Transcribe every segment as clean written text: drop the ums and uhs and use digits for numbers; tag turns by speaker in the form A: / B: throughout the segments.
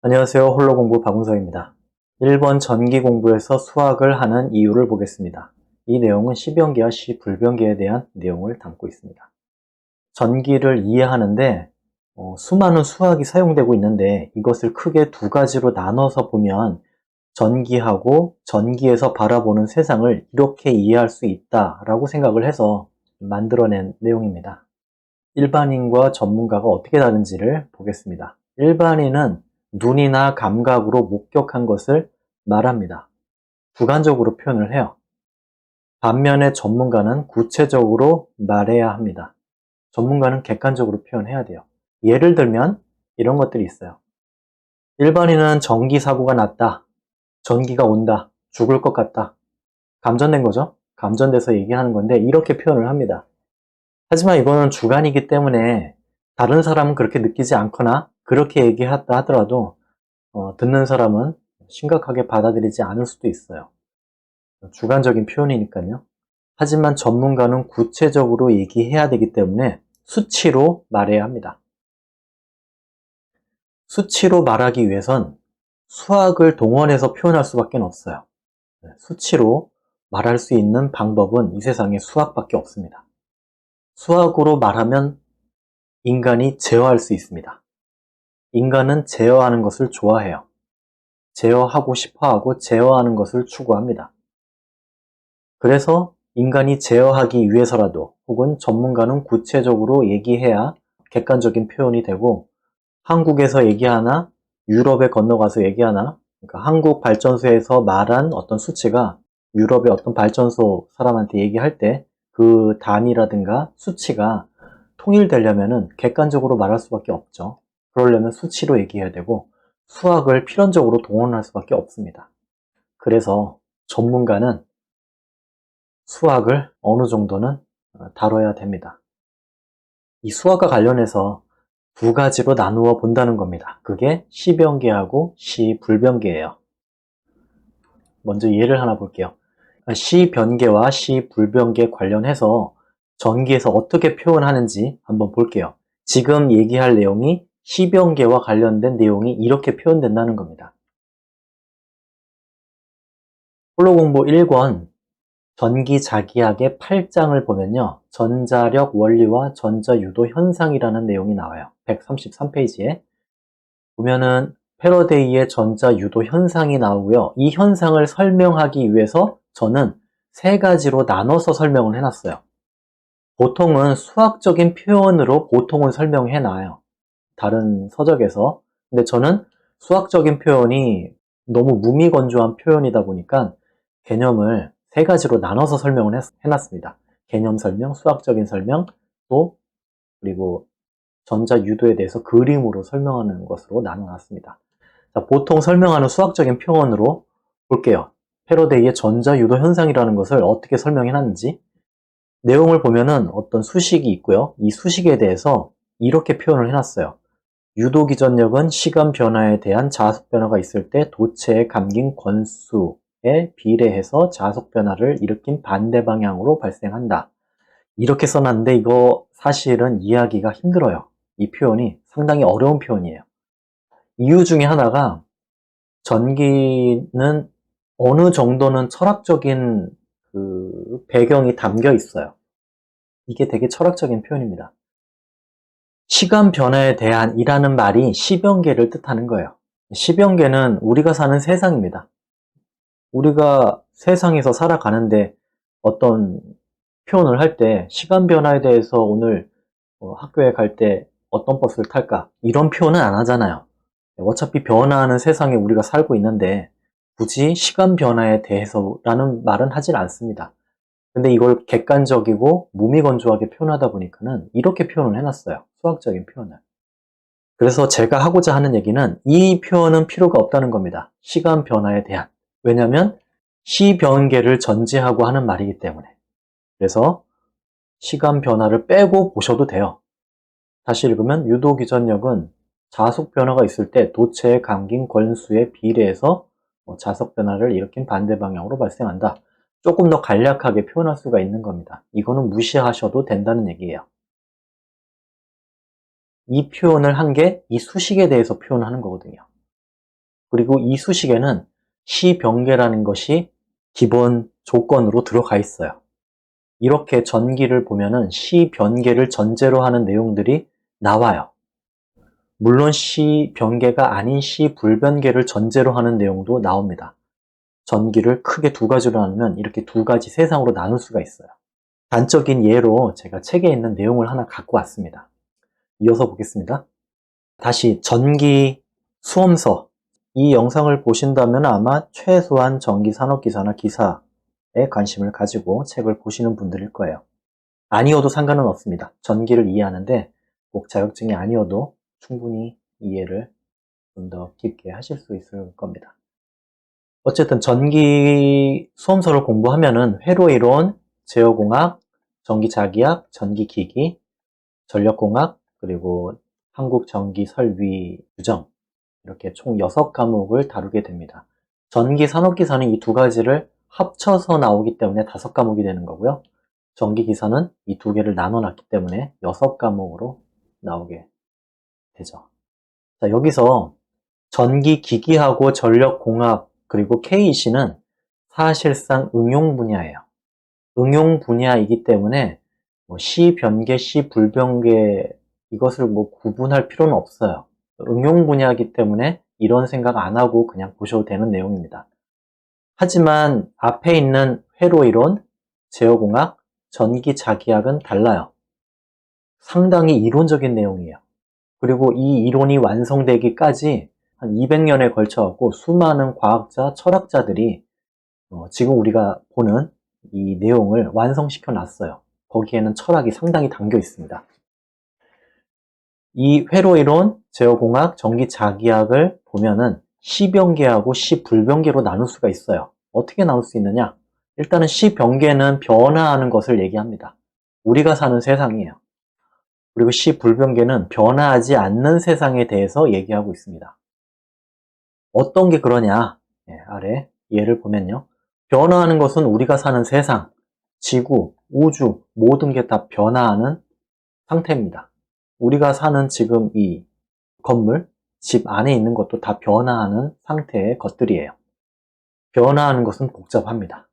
A: 안녕하세요. 홀로공부 박은서입니다. 1번 전기 공부에서 수학을 하는 이유를 보겠습니다. 이 내용은 시변계와 시불변계에 대한 내용을 담고 있습니다. 전기를 이해하는데 수많은 수학이 사용되고 있는데 이것을 크게 두 가지로 나눠서 보면 전기하고 전기에서 바라보는 세상을 이렇게 이해할 수 있다라고 생각을 해서 만들어낸 내용입니다. 일반인과 전문가가 어떻게 다른지를 보겠습니다. 일반인은 눈이나 감각으로 목격한 것을 말합니다. 주관적으로 표현을 해요. 반면에 전문가는 구체적으로 말해야 합니다. 전문가는 객관적으로 표현해야 돼요. 예를 들면 이런 것들이 있어요. 일반인은 전기 사고가 났다. 전기가 온다. 죽을 것 같다. 감전된 거죠. 감전돼서 얘기하는 건데 이렇게 표현을 합니다. 하지만 이거는 주관이기 때문에 다른 사람은 그렇게 느끼지 않거나 그렇게 얘기했다 하더라도 듣는 사람은 심각하게 받아들이지 않을 수도 있어요. 주관적인 표현이니까요. 하지만 전문가는 구체적으로 얘기해야 되기 때문에 수치로 말해야 합니다. 수치로 말하기 위해선 수학을 동원해서 표현할 수밖에 없어요. 수치로 말할 수 있는 방법은 이 세상에 수학밖에 없습니다. 수학으로 말하면 인간이 제어할 수 있습니다. 인간은 제어하는 것을 좋아해요. 제어하고 싶어하고 제어하는 것을 추구합니다. 그래서 인간이 제어하기 위해서라도 혹은 전문가는 구체적으로 얘기해야 객관적인 표현이 되고 한국에서 얘기하나 유럽에 건너가서 얘기하나 그러니까 한국 발전소에서 말한 어떤 수치가 유럽의 어떤 발전소 사람한테 얘기할 때 그 단위라든가 수치가 통일되려면은 객관적으로 말할 수밖에 없죠. 그러려면 수치로 얘기해야 되고 수학을 필연적으로 동원할 수밖에 없습니다. 그래서 전문가는 수학을 어느 정도는 다뤄야 됩니다. 이 수학과 관련해서 두 가지로 나누어 본다는 겁니다. 그게 시변계하고 시불변계예요. 먼저 예를 하나 볼게요. 시변계와 시불변계 관련해서 전기에서 어떻게 표현하는지 한번 볼게요. 지금 얘기할 내용이 시변계와 관련된 내용이 이렇게 표현된다는 겁니다. 홀로공부 1권 전기자기학의 8장을 보면요. 전자력 원리와 전자유도 현상이라는 내용이 나와요. 133페이지에 보면은 패러데이의 전자유도 현상이 나오고요. 이 현상을 설명하기 위해서 저는 세 가지로 나눠서 설명을 해놨어요. 보통은 수학적인 표현으로 보통은 설명해 놔요. 다른 서적에서. 근데 저는 수학적인 표현이 너무 무미건조한 표현이다 보니까 개념을 세 가지로 나눠서 설명을 해놨습니다. 개념 설명, 수학적인 설명, 또 그리고 전자유도에 대해서 그림으로 설명하는 것으로 나눠놨습니다. 자, 보통 설명하는 수학적인 표현으로 볼게요. 패러데이의 전자유도 현상이라는 것을 어떻게 설명해놨는지 내용을 보면은 어떤 수식이 있고요. 이 수식에 대해서 이렇게 표현을 해놨어요. 유도기전력은 시간 변화에 대한 자속 변화가 있을 때 도체에 감긴 권수에 비례해서 자속 변화를 일으킨 반대 방향으로 발생한다. 이렇게 써놨는데 이거 사실은 이해하기가 힘들어요. 이 표현이 상당히 어려운 표현이에요. 이유 중에 하나가 전기는 어느 정도는 철학적인 그 배경이 담겨 있어요. 이게 되게 철학적인 표현입니다. 시간 변화에 대한 이라는 말이 시변계를 뜻하는 거예요. 시변계는 우리가 사는 세상입니다. 우리가 세상에서 살아가는데 어떤 표현을 할 때 시간 변화에 대해서 오늘 학교에 갈 때 어떤 버스를 탈까? 이런 표현은 안 하잖아요. 어차피 변화하는 세상에 우리가 살고 있는데 굳이 시간 변화에 대해서라는 말은 하질 않습니다. 근데 이걸 객관적이고 무미건조하게 표현하다 보니까는 이렇게 표현을 해놨어요. 수학적인 표현을. 그래서 제가 하고자 하는 얘기는 이 표현은 필요가 없다는 겁니다. 시간 변화에 대한. 왜냐하면 시변계를 전제하고 하는 말이기 때문에. 그래서 시간 변화를 빼고 보셔도 돼요. 다시 읽으면 유도기전력은 자속 변화가 있을 때 도체에 감긴 권수에 비례해서 자속 변화를 일으킨 반대 방향으로 발생한다. 조금 더 간략하게 표현할 수가 있는 겁니다. 이거는 무시하셔도 된다는 얘기예요. 이 표현을 한 게 이 수식에 대해서 표현하는 거거든요. 그리고 이 수식에는 시변계라는 것이 기본 조건으로 들어가 있어요. 이렇게 전기를 보면은 시변계를 전제로 하는 내용들이 나와요. 물론 시변계가 아닌 시불변계를 전제로 하는 내용도 나옵니다. 전기를 크게 두 가지로 나누면 이렇게 두 가지 세상으로 나눌 수가 있어요. 단적인 예로 제가 책에 있는 내용을 하나 갖고 왔습니다. 이어서 보겠습니다. 다시 전기 수험서, 이 영상을 보신다면 아마 최소한 전기 산업기사나 기사에 관심을 가지고 책을 보시는 분들일 거예요. 아니어도 상관은 없습니다. 전기를 이해하는데 꼭 자격증이 아니어도 충분히 이해를 좀 더 깊게 하실 수 있을 겁니다. 어쨌든 전기 수험서를 공부하면은 회로이론, 제어공학, 전기자기학, 전기기기, 전력공학, 그리고 한국전기설비 규정, 이렇게 총 6과목을 다루게 됩니다. 전기산업기사는 이 두 가지를 합쳐서 나오기 때문에 5과목이 되는 거고요. 전기기사는 이 두 개를 나눠놨기 때문에 6과목으로 나오게 되죠. 자, 여기서 전기기기하고 전력공학 그리고 KEC는 사실상 응용 분야예요. 응용 분야이기 때문에 시변계, 시불변계 이것을 구분할 필요는 없어요. 응용 분야이기 때문에 이런 생각 안 하고 그냥 보셔도 되는 내용입니다. 하지만 앞에 있는 회로이론, 제어공학, 전기자기학은 달라요. 상당히 이론적인 내용이에요. 그리고 이 이론이 완성되기까지 한 200년에 걸쳐갖고 수많은 과학자, 철학자들이 지금 우리가 보는 이 내용을 완성시켜 놨어요. 거기에는 철학이 상당히 담겨 있습니다. 이 회로이론, 제어공학, 전기자기학을 보면은 시변계하고 시불변계로 나눌 수가 있어요. 어떻게 나눌 수 있느냐? 일단은 시변계는 변화하는 것을 얘기합니다. 우리가 사는 세상이에요. 그리고 시불변계는 변화하지 않는 세상에 대해서 얘기하고 있습니다. 어떤 게 그러냐? 아래 예를 보면요. 변화하는 것은 우리가 사는 세상, 지구, 우주 모든 게 다 변화하는 상태입니다. 우리가 사는 지금 이 건물, 집 안에 있는 것도 다 변화하는 상태의 것들이에요. 변화하는 것은 복잡합니다.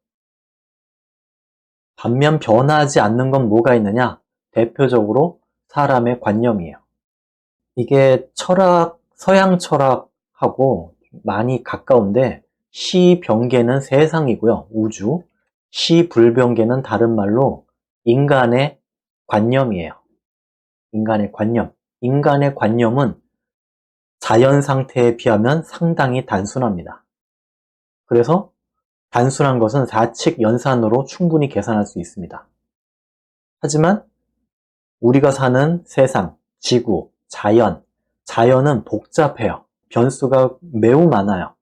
A: 반면 변화하지 않는 건 뭐가 있느냐? 대표적으로 사람의 관념이에요. 이게 철학, 서양 철학하고 많이 가까운데 시변계는 세상이고요. 우주. 시불변계는 다른 말로 인간의 관념이에요. 인간의 관념. 인간의 관념은 자연 상태에 비하면 상당히 단순합니다. 그래서 단순한 것은 사칙 연산으로 충분히 계산할 수 있습니다. 하지만 우리가 사는 세상, 지구, 자연은 복잡해요. 변수가 매우 많아요.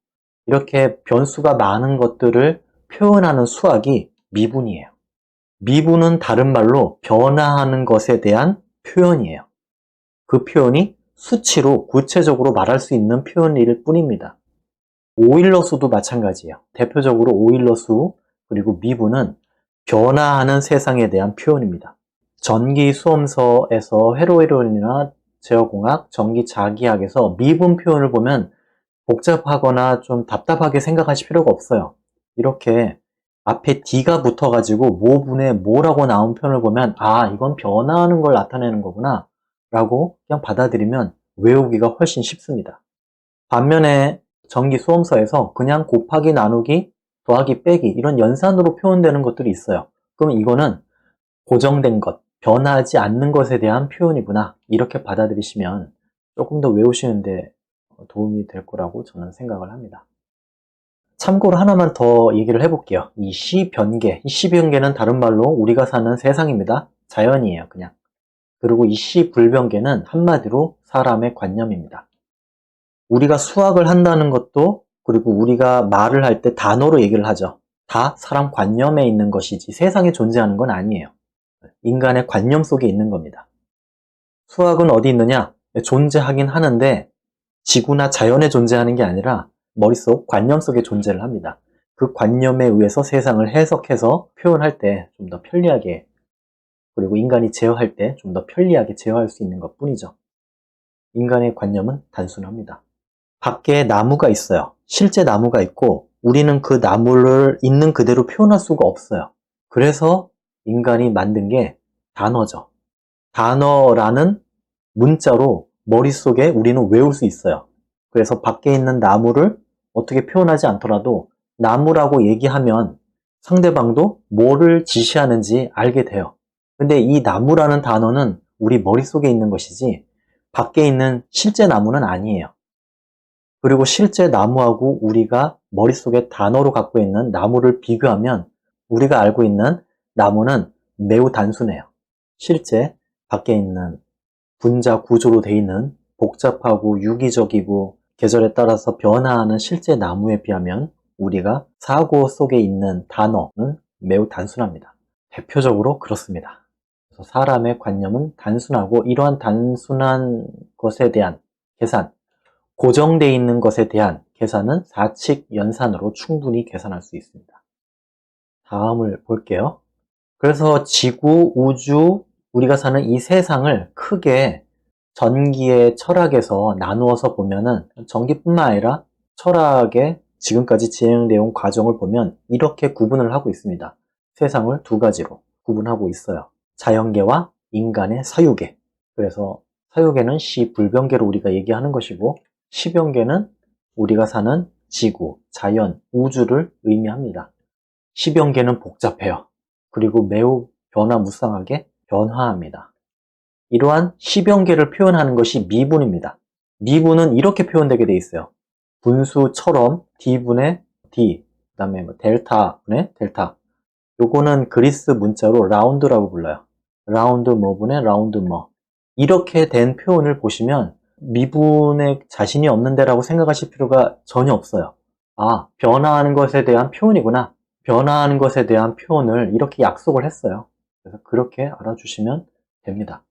A: 이렇게 변수가 많은 것들을 표현하는 수학이 미분이에요. 미분은 다른 말로 변화하는 것에 대한 표현이에요. 그 표현이 수치로 구체적으로 말할 수 있는 표현일 뿐입니다. 오일러 수도 마찬가지예요. 대표적으로 오일러 수 그리고 미분은 변화하는 세상에 대한 표현입니다. 전기 수험서에서 회로이론이나 제어공학, 전기자기학에서 미분 표현을 보면 복잡하거나 좀 답답하게 생각하실 필요가 없어요. 이렇게 앞에 D가 붙어가지고 모분에 뭐라고 나온 표현을 보면 아, 이건 변화하는 걸 나타내는 거구나 라고 그냥 받아들이면 외우기가 훨씬 쉽습니다. 반면에 전기 수험서에서 그냥 곱하기, 나누기, 더하기, 빼기 이런 연산으로 표현되는 것들이 있어요. 그럼 이거는 고정된 것, 변하지 않는 것에 대한 표현이구나 이렇게 받아들이시면 조금 더 외우시는데 도움이 될 거라고 저는 생각을 합니다. 참고로 하나만 더 얘기를 해볼게요. 이 시변계는 다른 말로 우리가 사는 세상입니다. 자연이에요, 그냥. 그리고 이 시불변계는 한마디로 사람의 관념입니다. 우리가 수학을 한다는 것도 그리고 우리가 말을 할 때 단어로 얘기를 하죠. 다 사람 관념에 있는 것이지 세상에 존재하는 건 아니에요. 인간의 관념 속에 있는 겁니다. 수학은 어디 있느냐? 존재하긴 하는데 지구나 자연에 존재하는 게 아니라 머릿속 관념 속에 존재를 합니다. 그 관념에 의해서 세상을 해석해서 표현할 때 좀 더 편리하게 그리고 인간이 제어할 때 좀 더 편리하게 제어할 수 있는 것 뿐이죠. 인간의 관념은 단순합니다. 밖에 나무가 있어요. 실제 나무가 있고 우리는 그 나무를 있는 그대로 표현할 수가 없어요. 그래서 인간이 만든 게 단어죠. 단어라는 문자로 머릿속에 우리는 외울 수 있어요. 그래서 밖에 있는 나무를 어떻게 표현하지 않더라도 나무라고 얘기하면 상대방도 뭐를 지시하는지 알게 돼요. 근데 이 나무라는 단어는 우리 머릿속에 있는 것이지 밖에 있는 실제 나무는 아니에요. 그리고 실제 나무하고 우리가 머릿속에 단어로 갖고 있는 나무를 비교하면 우리가 알고 있는 나무는 매우 단순해요. 실제 밖에 있는 분자 구조로 되어 있는 복잡하고 유기적이고 계절에 따라서 변화하는 실제 나무에 비하면 우리가 사고 속에 있는 단어는 매우 단순합니다. 대표적으로 그렇습니다. 그래서 사람의 관념은 단순하고 이러한 단순한 것에 대한 계산, 고정되어 있는 것에 대한 계산은 사칙 연산으로 충분히 계산할 수 있습니다. 다음을 볼게요. 그래서 지구, 우주, 우리가 사는 이 세상을 크게 전기의 철학에서 나누어서 보면은 전기뿐만 아니라 철학의 지금까지 진행되어 온 과정을 보면 이렇게 구분을 하고 있습니다. 세상을 두 가지로 구분하고 있어요. 자연계와 인간의 사유계. 그래서 사유계는 시불변계로 우리가 얘기하는 것이고 시변계는 우리가 사는 지구, 자연, 우주를 의미합니다. 시변계는 복잡해요. 그리고 매우 변화무쌍하게 변화합니다. 이러한 시변계를 표현하는 것이 미분입니다. 미분은 이렇게 표현되게 돼 있어요. 분수처럼 D분의 D, 그 다음에 델타분의 델타. 요거는 그리스 문자로 라운드라고 불러요. 라운드 뭐분의 라운드 뭐. 이렇게 된 표현을 보시면 미분에 자신이 없는데라고 생각하실 필요가 전혀 없어요. 아, 변화하는 것에 대한 표현이구나. 변화하는 것에 대한 표현을 이렇게 약속을 했어요. 그래서 그렇게 알아주시면 됩니다.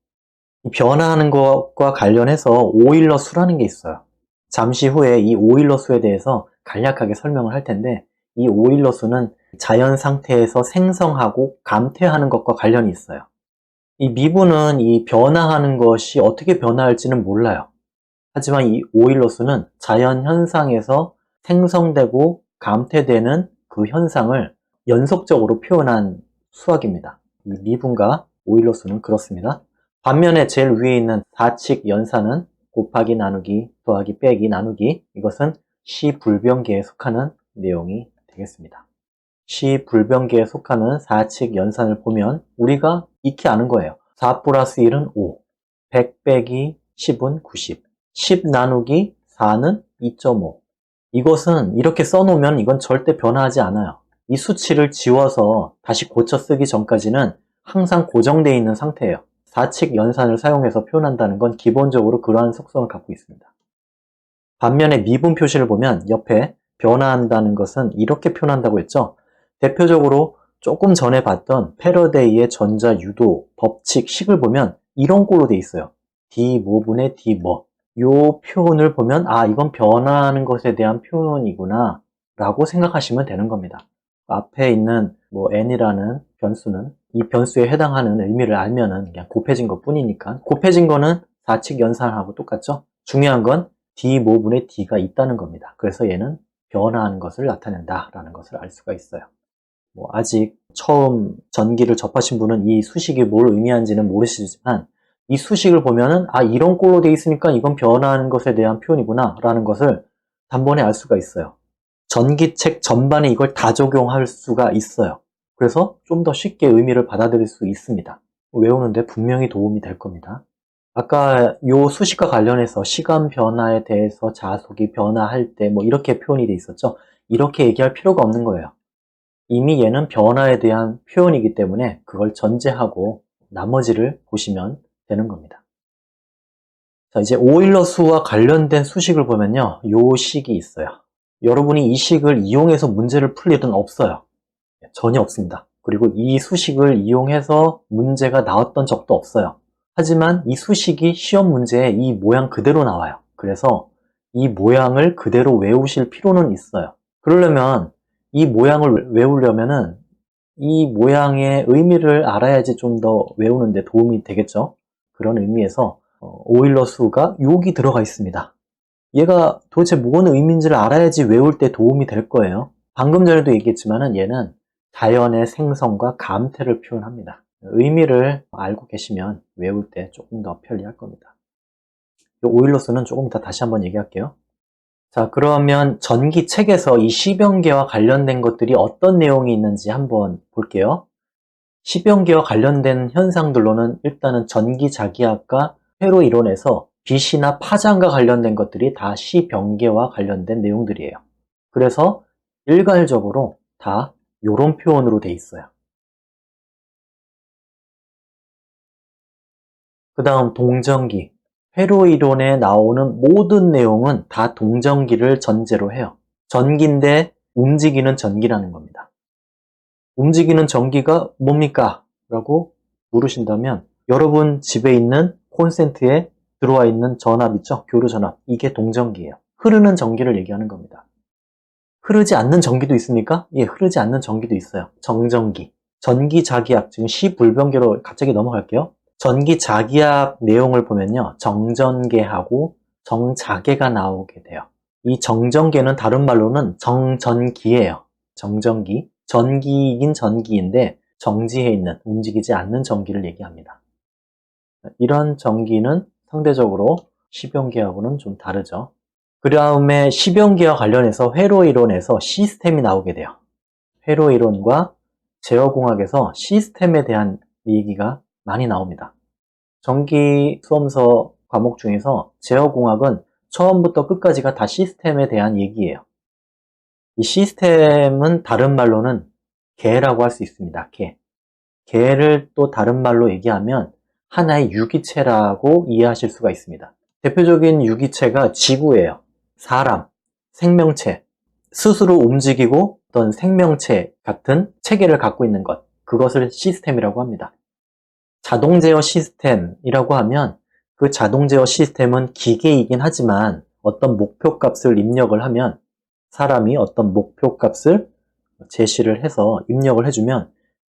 A: 이 변화하는 것과 관련해서 오일러 수라는 게 있어요. 잠시 후에 이 오일러 수에 대해서 간략하게 설명을 할 텐데 이 오일러 수는 자연 상태에서 생성하고 감퇴하는 것과 관련이 있어요. 이 미분은 이 변화하는 것이 어떻게 변화할지는 몰라요. 하지만 이 오일러 수는 자연 현상에서 생성되고 감퇴되는 그 현상을 연속적으로 표현한 수학입니다. 이 미분과 오일러 수는 그렇습니다. 반면에 제일 위에 있는 사칙 연산은 곱하기 나누기 더하기 빼기 나누기, 이것은 시불변계에 속하는 내용이 되겠습니다. 시불변계에 속하는 사칙 연산을 보면 우리가 익히 아는 거예요. 4 플러스 1은 5, 100 빼기 10은 90, 10 나누기 4는 2.5. 이것은 이렇게 써놓으면 이건 절대 변화하지 않아요. 이 수치를 지워서 다시 고쳐 쓰기 전까지는 항상 고정되어 있는 상태예요. 사칙 연산을 사용해서 표현한다는 건 기본적으로 그러한 속성을 갖고 있습니다. 반면에 미분 표시를 보면 옆에 변화한다는 것은 이렇게 표현한다고 했죠. 대표적으로 조금 전에 봤던 패러데이의 전자 유도 법칙 식을 보면 이런 꼴로 돼 있어요. D 뭐분의 D 뭐. 요 표현을 보면 아, 이건 변화하는 것에 대한 표현이구나 라고 생각하시면 되는 겁니다. 앞에 있는 뭐 n이라는 변수는 이 변수에 해당하는 의미를 알면은 그냥 곱해진 것 뿐이니까, 곱해진 거는 사칙 연산하고 똑같죠. 중요한 건 D 모분의 D가 있다는 겁니다. 그래서 얘는 변화하는 것을 나타낸다 라는 것을 알 수가 있어요. 뭐 아직 처음 전기를 접하신 분은 이 수식이 뭘 의미하는지는 모르시지만 이 수식을 보면은 아, 이런 꼴로 돼 있으니까 이건 변화하는 것에 대한 표현이구나 라는 것을 단번에 알 수가 있어요. 전기책 전반에 이걸 다 적용할 수가 있어요. 그래서 좀 더 쉽게 의미를 받아들일 수 있습니다. 외우는데 분명히 도움이 될 겁니다. 아까 요 수식과 관련해서 시간 변화에 대해서 자속이 변화할 때 뭐 이렇게 표현이 돼 있었죠. 이렇게 얘기할 필요가 없는 거예요. 이미 얘는 변화에 대한 표현이기 때문에 그걸 전제하고 나머지를 보시면 되는 겁니다. 자, 이제 오일러 수와 관련된 수식을 보면요. 요 식이 있어요. 여러분이 이 식을 이용해서 문제를 풀 일은 없어요. 전혀 없습니다. 그리고 이 수식을 이용해서 문제가 나왔던 적도 없어요. 하지만 이 수식이 시험 문제에 이 모양 그대로 나와요. 그래서 이 모양을 그대로 외우실 필요는 있어요. 그러려면 이 모양을 외우려면은 이 모양의 의미를 알아야지 좀 더 외우는데 도움이 되겠죠. 그런 의미에서 오일러 수가 여기 들어가 있습니다. 얘가 도대체 뭔 의미인지를 알아야지 외울 때 도움이 될 거예요. 방금 전에도 얘기했지만은 얘는 자연의 생성과 감퇴를 표현합니다. 의미를 알고 계시면 외울 때 조금 더 편리할 겁니다. 이 오일러스는 조금 이따 다시 한번 얘기할게요. 자, 그러면 전기책에서 이 시병계와 관련된 것들이 어떤 내용이 있는지 한번 볼게요. 시병계와 관련된 현상들로는 일단은 전기자기학과 회로 이론에서 빛이나 파장과 관련된 것들이 다 시병계와 관련된 내용들이에요. 그래서 일괄적으로 다 이런 표현으로 돼 있어요. 그 다음 동전기. 회로 이론에 나오는 모든 내용은 다 동전기를 전제로 해요. 전기인데 움직이는 전기라는 겁니다. 움직이는 전기가 뭡니까? 라고 물으신다면 여러분 집에 있는 콘센트에 들어와 있는 전압 있죠? 교류 전압. 이게 동전기예요. 흐르는 전기를 얘기하는 겁니다. 흐르지 않는 전기도 있습니까? 예, 흐르지 않는 전기도 있어요. 정전기. 전기자기학, 지금 시불변계로 갑자기 넘어갈게요. 전기자기학 내용을 보면요. 정전계하고 정자계가 나오게 돼요. 이 정전계는 다른 말로는 정전기예요. 정전기. 전기이긴 전기인데 정지해 있는, 움직이지 않는 전기를 얘기합니다. 이런 전기는 상대적으로 시병기하고는 좀 다르죠. 그 다음에 시병기와 관련해서 회로 이론에서 시스템이 나오게 돼요. 회로 이론과 제어공학에서 시스템에 대한 얘기가 많이 나옵니다. 전기 수험서 과목 중에서 제어공학은 처음부터 끝까지가 다 시스템에 대한 얘기예요. 이 시스템은 다른 말로는 개라고 할 수 있습니다. 개. 개를 또 다른 말로 얘기하면 하나의 유기체라고 이해하실 수가 있습니다. 대표적인 유기체가 지구예요. 사람, 생명체, 스스로 움직이고 어떤 생명체 같은 체계를 갖고 있는 것, 그것을 시스템이라고 합니다. 자동 제어 시스템이라고 하면 그 자동 제어 시스템은 기계이긴 하지만 어떤 목표 값을 입력을 하면 사람이 어떤 목표 값을 제시를 해서 입력을 해주면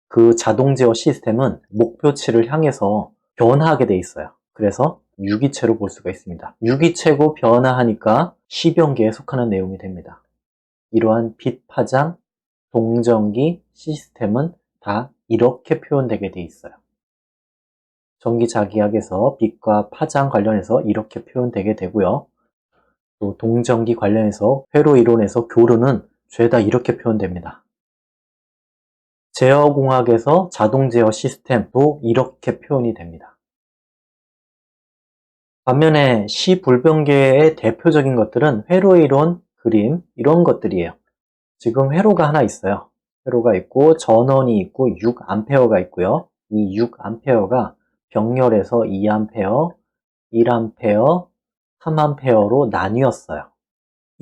A: 그 자동 제어 시스템은 목표치를 향해서 변화하게 돼 있어요. 그래서 유기체로 볼 수가 있습니다. 유기체고 변화하니까 시병기에 속하는 내용이 됩니다. 이러한 빛 파장, 동전기 시스템은 다 이렇게 표현되게 돼 있어요. 전기자기학에서 빛과 파장 관련해서 이렇게 표현되게 되고요. 또 동전기 관련해서 회로 이론에서 교류는 죄다 이렇게 표현됩니다. 제어공학에서 자동 제어 시스템도 이렇게 표현이 됩니다. 반면에 시불변계의 대표적인 것들은 회로 이론, 그림 이런 것들이에요. 지금 회로가 하나 있어요. 회로가 있고 전원이 있고 6A가 있고요. 이 6A가 병렬에서 2A, 1A, 3A로 나뉘었어요.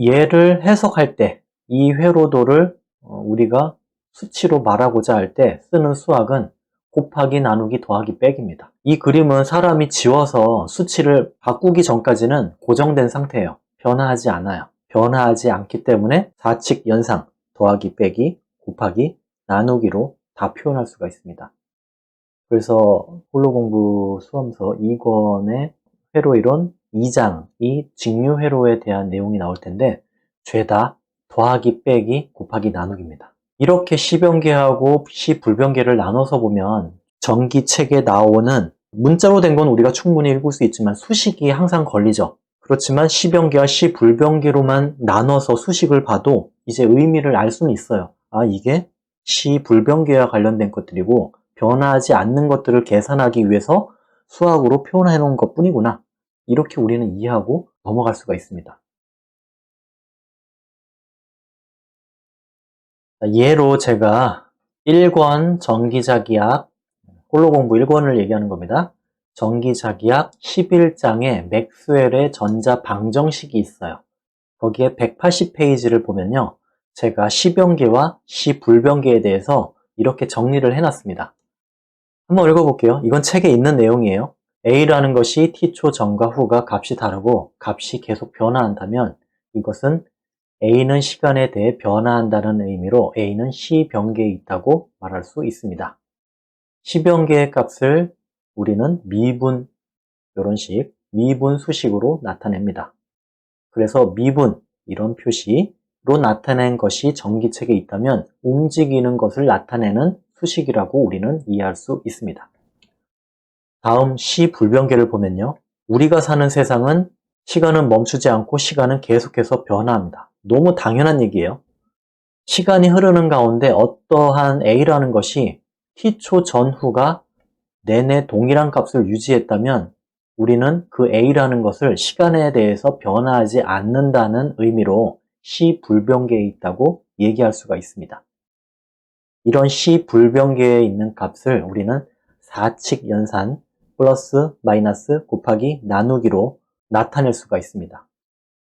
A: 얘를 해석할 때 이 회로도를 우리가 수치로 말하고자 할 때 쓰는 수학은 곱하기, 나누기, 더하기, 빼기입니다. 이 그림은 사람이 지워서 수치를 바꾸기 전까지는 고정된 상태예요. 변화하지 않아요. 변화하지 않기 때문에 사칙 연상, 더하기, 빼기, 곱하기, 나누기로 다 표현할 수가 있습니다. 그래서 홀로공부 수험서 2권의 회로이론 2장이 직류회로에 대한 내용이 나올 텐데 죄다 더하기, 빼기, 곱하기, 나누기입니다. 이렇게 시병계하고 시불변계를 나눠서 보면 전기책에 나오는 문자로 된 건 우리가 충분히 읽을 수 있지만 수식이 항상 걸리죠. 그렇지만 시병계와 시불변계로만 나눠서 수식을 봐도 이제 의미를 알 수는 있어요. 아, 이게 시불변계와 관련된 것들이고 변화하지 않는 것들을 계산하기 위해서 수학으로 표현해 놓은 것 뿐이구나. 이렇게 우리는 이해하고 넘어갈 수가 있습니다. 예로 제가 1권 전기자기학 홀로공부 1권을 얘기하는 겁니다. 전기자기학 11장에 맥스웰의 전자방정식이 있어요. 거기에 180페이지를 보면요. 제가 시병계와 시불변계에 대해서 이렇게 정리를 해놨습니다. 한번 읽어볼게요. 이건 책에 있는 내용이에요. A라는 것이 t초 전과 후가 값이 다르고 값이 계속 변화한다면 이것은 A는 시간에 대해 변화한다는 의미로 A는 시변계에 있다고 말할 수 있습니다. 시변계의 값을 우리는 미분, 이런 식, 미분 수식으로 나타냅니다. 그래서 미분, 이런 표시로 나타낸 것이 전기책에 있다면 움직이는 것을 나타내는 수식이라고 우리는 이해할 수 있습니다. 다음 시 불변계를 보면요. 우리가 사는 세상은 시간은 멈추지 않고 시간은 계속해서 변화합니다. 너무 당연한 얘기예요. 시간이 흐르는 가운데 어떠한 A라는 것이 t초 전후가 내내 동일한 값을 유지했다면 우리는 그 A라는 것을 시간에 대해서 변화하지 않는다는 의미로 시 불변계에 있다고 얘기할 수가 있습니다. 이런 시 불변계에 있는 값을 우리는 사칙 연산 플러스 마이너스 곱하기 나누기로 나타낼 수가 있습니다.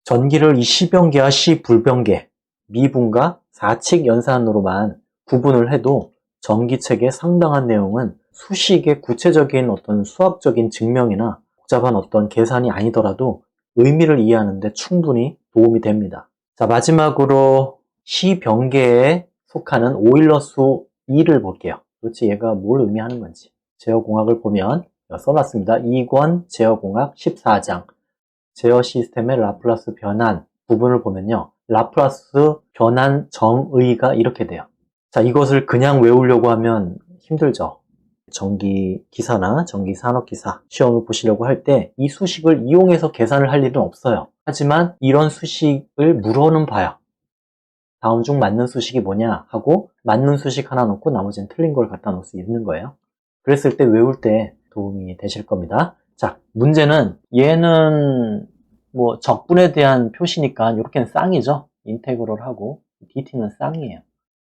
A: 전기를 이 시변계와 시 불변계, 미분과 사칙 연산으로만 구분을 해도 전기책의 상당한 내용은 수식의 구체적인 어떤 수학적인 증명이나 복잡한 어떤 계산이 아니더라도 의미를 이해하는 데 충분히 도움이 됩니다. 자, 마지막으로 시변계에 속하는 오일러 수 2를 볼게요. 도대체 얘가 뭘 의미하는 건지. 제어공학을 보면 써놨습니다. 2권 제어공학 14장 제어 시스템의 라플라스 변환 부분을 보면요. 라플라스 변환 정의가 이렇게 돼요. 자, 이것을 그냥 외우려고 하면 힘들죠. 전기 기사나 전기 산업 기사 시험을 보시려고 할 때 이 수식을 이용해서 계산을 할 일은 없어요. 하지만 이런 수식을 물어는 봐요. 다음 중 맞는 수식이 뭐냐 하고 맞는 수식 하나 놓고 나머지는 틀린 걸 갖다 놓을 수 있는 거예요. 그랬을 때 외울 때 도움이 되실 겁니다. 자, 문제는 얘는 뭐 적분에 대한 표시니까 이렇게는 쌍이죠. 인테그럴하고 dt는 쌍이에요.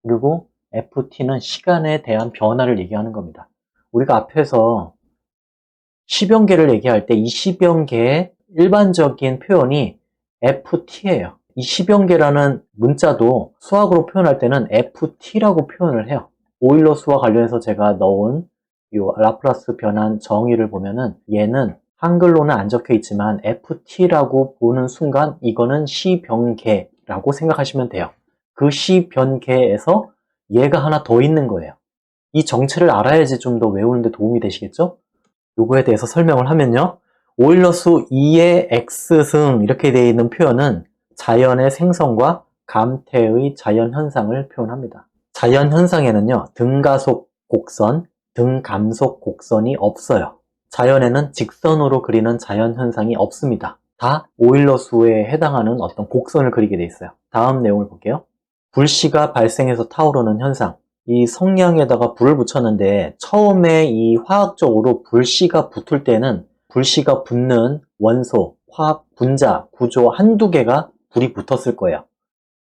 A: 그리고 ft는 시간에 대한 변화를 얘기하는 겁니다. 우리가 앞에서 시변계를 얘기할 때 이 시변계의 일반적인 표현이 ft예요. 이 시변계라는 문자도 수학으로 표현할 때는 ft라고 표현을 해요. 오일러 수와 관련해서 제가 넣은 이 라플라스 변환 정의를 보면은 얘는 한글로는 안 적혀 있지만 ft라고 보는 순간 이거는 시변계라고 생각하시면 돼요. 그 시변계에서 얘가 하나 더 있는 거예요. 이 정체를 알아야지 좀 더 외우는데 도움이 되시겠죠? 요거에 대해서 설명을 하면요. 오일러수 2의 x승 이렇게 되어 있는 표현은 자연의 생성과 감퇴의 자연현상을 표현합니다. 자연현상에는요. 등가속 곡선, 등감속 곡선이 없어요. 자연에는 직선으로 그리는 자연현상이 없습니다. 다 오일러수에 해당하는 어떤 곡선을 그리게 돼 있어요. 다음 내용을 볼게요. 불씨가 발생해서 타오르는 현상. 이 성냥에다가 불을 붙였는데 처음에 이 화학적으로 불씨가 붙을 때는 불씨가 붙는 원소, 화학 분자, 구조 한두 개가 불이 붙었을 거예요.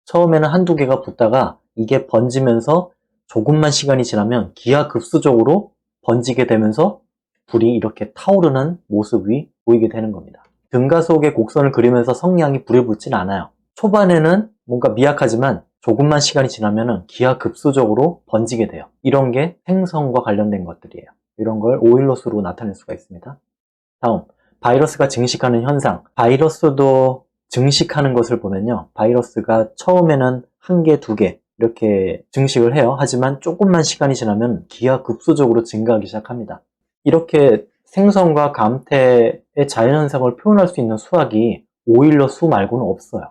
A: 처음에는 한두 개가 붙다가 이게 번지면서 조금만 시간이 지나면 기하급수적으로 번지게 되면서 불이 이렇게 타오르는 모습이 보이게 되는 겁니다. 등가속의 곡선을 그리면서 성냥이 불에 붙진 않아요. 초반에는 뭔가 미약하지만 조금만 시간이 지나면 기하급수적으로 번지게 돼요. 이런 게 생성과 관련된 것들이에요. 이런 걸 오일러수로 나타낼 수가 있습니다. 다음, 바이러스가 증식하는 현상. 바이러스도 증식하는 것을 보면요. 바이러스가 처음에는 한 개, 두 개 이렇게 증식을 해요. 하지만 조금만 시간이 지나면 기하급수적으로 증가하기 시작합니다. 이렇게 생성과 감퇴의 자연현상을 표현할 수 있는 수학이 오일러 수 말고는 없어요.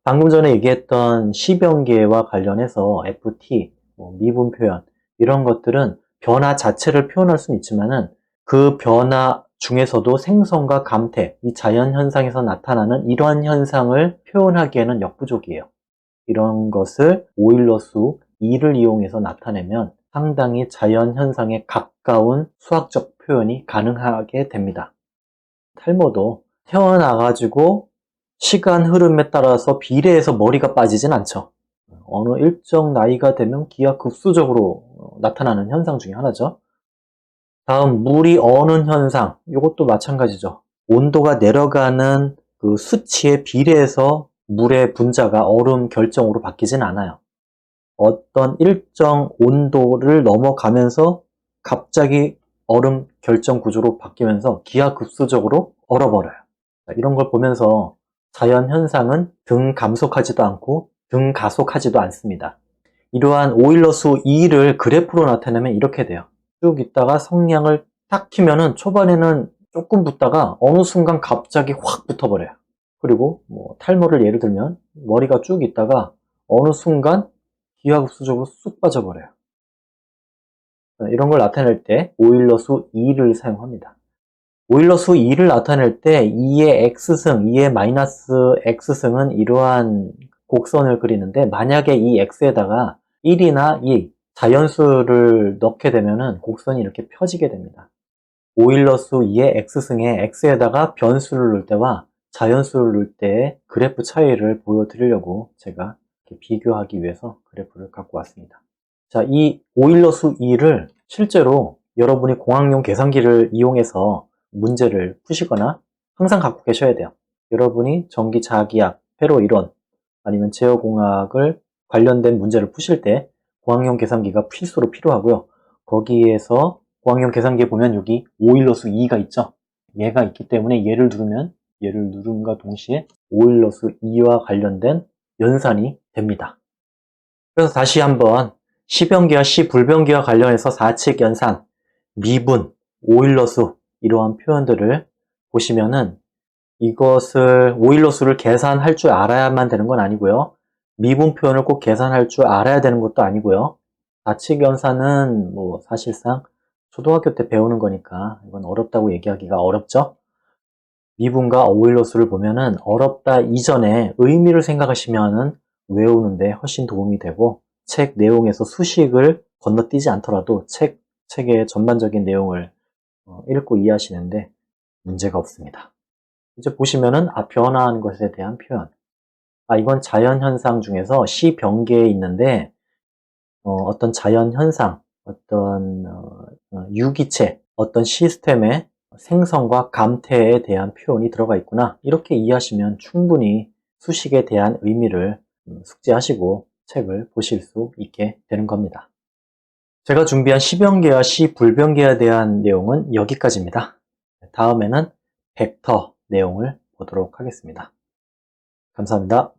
A: 방금 전에 얘기했던 시변계와 관련해서 FT, 미분 표현 이런 것들은 변화 자체를 표현할 수는 있지만은 그 변화 중에서도 생성과 감퇴, 이 자연현상에서 나타나는 이러한 현상을 표현하기에는 역부족이에요. 이런 것을 오일러수 2를 이용해서 나타내면 상당히 자연현상에 가까운 수학적 표현이 가능하게 됩니다. 탈모도 태어나가지고 시간 흐름에 따라서 비례해서 머리가 빠지진 않죠. 어느 일정 나이가 되면 기하급수적으로 나타나는 현상 중에 하나죠. 다음, 물이 어는 현상. 이것도 마찬가지죠. 온도가 내려가는 그 수치에 비례해서 물의 분자가 얼음 결정으로 바뀌진 않아요. 어떤 일정 온도를 넘어가면서 갑자기 얼음 결정 구조로 바뀌면서 기하급수적으로 얼어버려요. 이런 걸 보면서 자연현상은 등감속하지도 않고 등가속하지도 않습니다. 이러한 오일러수 2를 그래프로 나타내면 이렇게 돼요. 쭉 있다가 성냥을 딱 키면은 초반에는 조금 붙다가 어느 순간 갑자기 확 붙어버려요. 그리고 뭐 탈모를 예를 들면 머리가 쭉 있다가 어느 순간 기하급수적으로 쑥 빠져버려요. 이런 걸 나타낼 때 오일러 수 2를 사용합니다. 오일러 수 2를 나타낼 때 2의 x승, 2의 마이너스 x승은 이러한 곡선을 그리는데, 만약에 이 x에다가 1이나 2 자연수를 넣게 되면은 곡선이 이렇게 펴지게 됩니다. 오일러 수 2의 x승에 x에다가 변수를 넣을 때와 자연수를 넣을 때의 그래프 차이를 보여드리려고 제가 이렇게 비교하기 위해서 그래프를 갖고 왔습니다. 자, 이 오일러 수 2를 실제로 여러분이 공학용 계산기를 이용해서 문제를 푸시거나 항상 갖고 계셔야 돼요. 여러분이 전기 자기약, 회로 이론, 아니면 제어공학을 관련된 문제를 푸실 때 공학용 계산기가 필수로 필요하고요. 거기에서 공학용 계산기에 보면 여기 오일러 수 2가 있죠. 얘가 있기 때문에 얘를 누름과 동시에 오일러 수 2와 관련된 연산이 됩니다. 그래서 다시 한번 시변기와 시불변기와 관련해서 4칙 연산, 미분, 오일러수 이러한 표현들을 보시면은 이것을 오일러수를 계산할 줄 알아야만 되는 건 아니고요. 미분 표현을 꼭 계산할 줄 알아야 되는 것도 아니고요. 4칙 연산은 뭐 사실상 초등학교 때 배우는 거니까 이건 어렵다고 얘기하기가 어렵죠. 미분과 오일러수를 보면은 어렵다 이전에 의미를 생각하시면은 외우는데 훨씬 도움이 되고, 책 내용에서 수식을 건너뛰지 않더라도 책의 전반적인 내용을 읽고 이해하시는데 문제가 없습니다. 이제 보시면은 변화하는 것에 대한 표현. 이건 자연현상 중에서 시변계에 있는데 어떤 자연현상, 어떤 유기체, 어떤 시스템의 생성과 감퇴에 대한 표현이 들어가 있구나, 이렇게 이해하시면 충분히 수식에 대한 의미를 숙지하시고 책을 보실 수 있게 되는 겁니다. 제가 준비한 시변계와 시불변계에 대한 내용은 여기까지입니다. 다음에는 벡터 내용을 보도록 하겠습니다. 감사합니다.